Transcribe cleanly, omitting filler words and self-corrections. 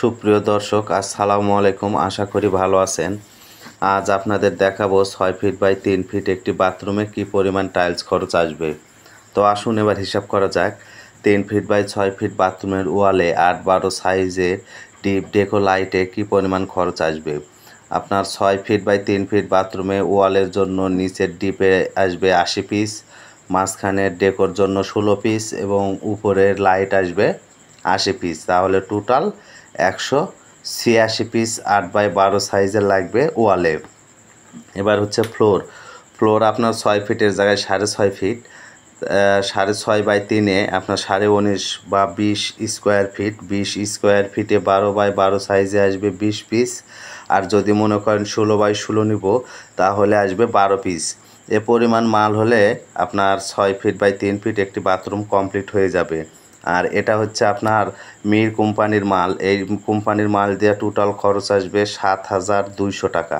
সুপ্রিয় দর্শক, আসসালামু আলাইকুম। আশা করি ভালো আছেন। আজ আপনাদের দেখাবো 6 ফিট বাই 3 ফিট একটি বাথরুমে কি পরিমাণ টাইলস খরচ আসবে। তো আসুন এবার হিসাব করা যাক। 3 ফিট বাই 6 ফিট বাথরুমের ওয়ালে 8-12 সাইজের ডিপ ডেকো লাইটে কি পরিমাণ খরচ আসবে। আপনার 6 ফিট বাই 3 ফিট বাথরুমে ওয়ালের জন্য নিচের ডিপে আসবে 80 পিস, মাঝখানের ডেকোর জন্য 16 পিস এবং উপরের লাইট আসবে 80 পিস। তাহলে টোটাল 186 পিস 8x12 সাইজের লাগবে ওয়ালে। এবার হচ্ছে ফ্লোর আপনার 6 ফিটের জায়গায় 6.5 ফিট, 6.5 বাই 3-এ আপনার 19.5 বা 20 স্কোয়ার ফিট। 20 স্কোয়ার ফিটে 12x12 সাইজে আসবে 20 পিস। আর যদি মনে করেন 16x16 নিব তাহলে আসবে 12 পিস। এ পরিমাণ মাল হলে আপনার 6 ফিট বাই 3 ফিট একটি বাথরুম কমপ্লিট হয়ে যাবে। আর এটা হচ্ছে আপনার মির কোম্পানির মাল। এই কোম্পানির মাল দিয়ে টোটাল খরচ আসবে 7,200 টাকা।